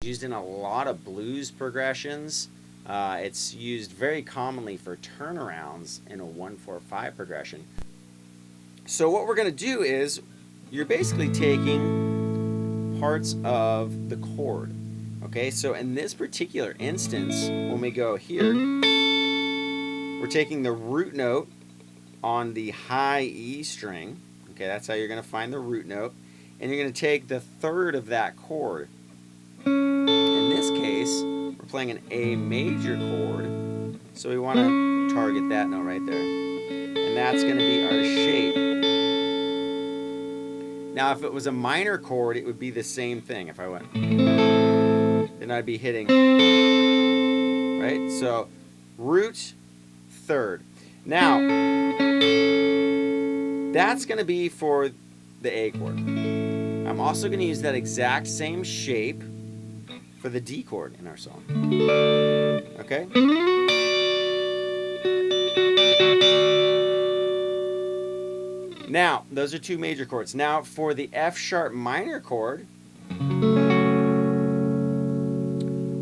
used in a lot of blues progressions. It's used very commonly for turnarounds in a 1-4-5 progression. So what we're going to do is you're basically taking parts of the chord. Okay, so in this particular instance, when we go here, we're taking the root note on the high E string. Okay, that's how you're going to find the root note. And you're going to take the third of that chord. In this case, we're playing an A major chord, so we want to target that note right there. And that's going to be our shape. Now, if it was a minor chord, it would be the same thing. If I went, then I'd be hitting, right? So, root, third. Now, that's going to be for the A chord. I'm also going to use that exact same shape for the D chord in our song. Okay? Now, those are two major chords. Now, for the F sharp minor chord, I'm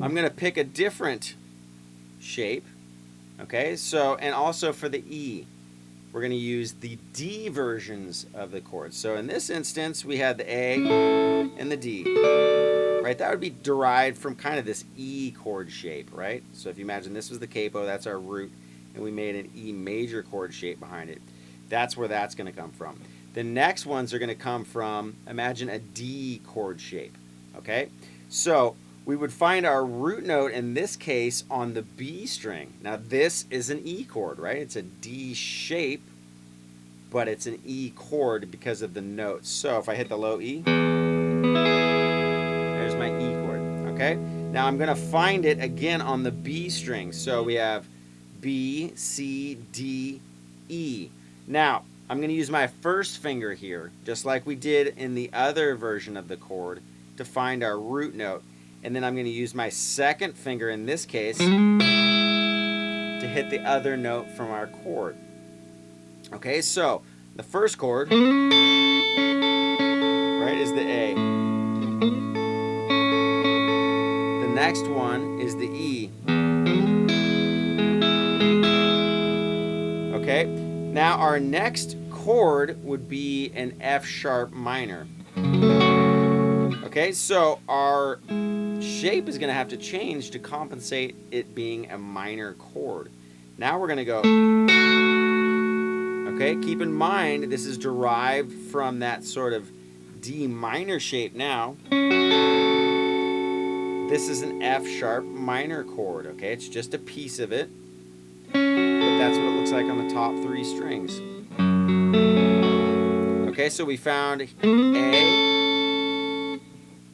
going to pick a different shape. Okay? So, and also for the E, we're going to use the D versions of the chords. So in this instance, we had the A and the D, right? That would be derived from kind of this E chord shape, right? So if you imagine this was the capo, that's our root, and we made an E major chord shape behind it. That's where that's going to come from. The next ones are going to come from, imagine a D chord shape, okay? So we would find our root note in this case on the B string. Now this is an E chord, right? It's a D shape, but it's an E chord because of the notes. So if I hit the low E, there's my E chord, okay? Now I'm gonna find it again on the B string. So we have B, C, D, E. Now, I'm gonna use my first finger here, just like we did in the other version of the chord, to find our root note. And then I'm going to use my second finger in this case to hit the other note from our chord. Okay, so the first chord, right, is the A. The next one is the E. Okay, now our next chord would be an F sharp minor. Okay, so our shape is going to have to change to compensate it being a minor chord. Now we're going to go, okay, keep in mind this is derived from that sort of D minor shape now. This is an F sharp minor chord, okay? It's just a piece of it, but that's what it looks like on the top three strings. Okay, so we found A,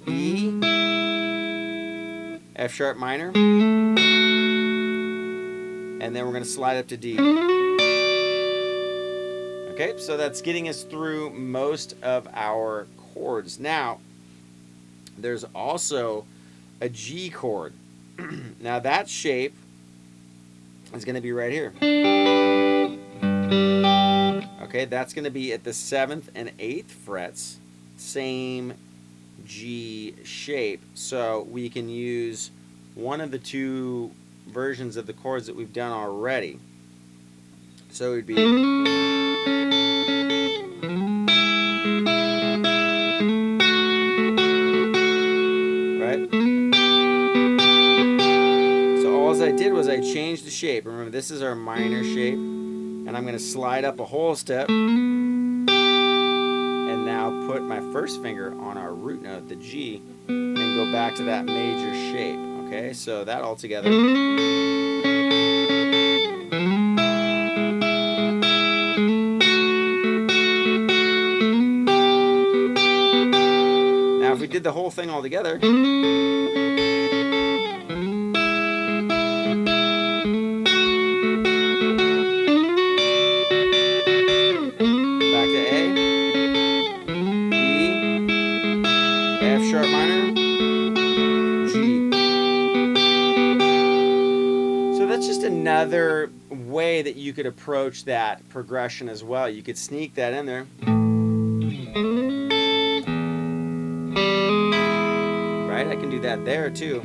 E, F sharp minor, and then we're going to slide up to D. Okay, so that's getting us through most of our chords. Now, there's also a G chord. Now that shape is going to be right here. Okay, that's going to be at the 7th and 8th frets, same G shape. So we can use one of the two versions of the chords that we've done already. So it would be, right? So all I did was I changed the shape. Remember, this is our minor shape, and I'm going to slide up a whole step and now put my first finger on our root note, the G, and go back to that major shape. Okay, so that all together. Now if we did the whole thing all together, F sharp minor, G. So that's just another way that you could approach that progression as well. You could sneak that in there. Right? I can do that there too.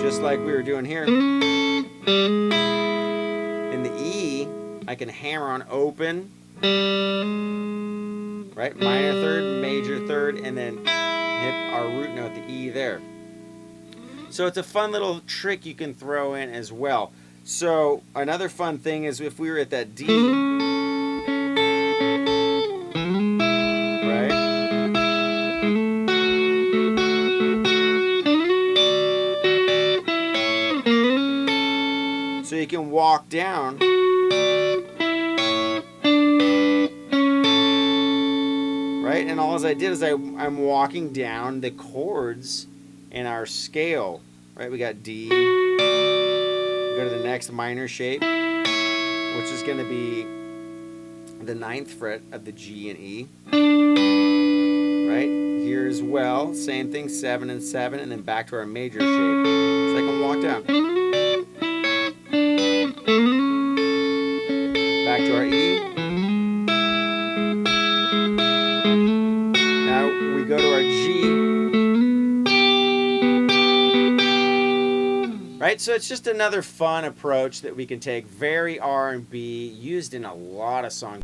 Just like we were doing here. In the E, I can hammer on open, right? Minor third, major third, and then hit our root note, the E there. So it's a fun little trick you can throw in as well. So another fun thing is if we were at that D, right? So you can walk down. Right? And all I did is I'm walking down the chords in our scale. Right? We got D. Go to the next minor shape, which is going to be the 9th fret of the G and E. Right? Here as well, same thing, 7 and 7, and then back to our major shape. So I can walk down. Back to our E. Now we go to our G. Right, so it's just another fun approach that we can take, very R&B, used in a lot of songs.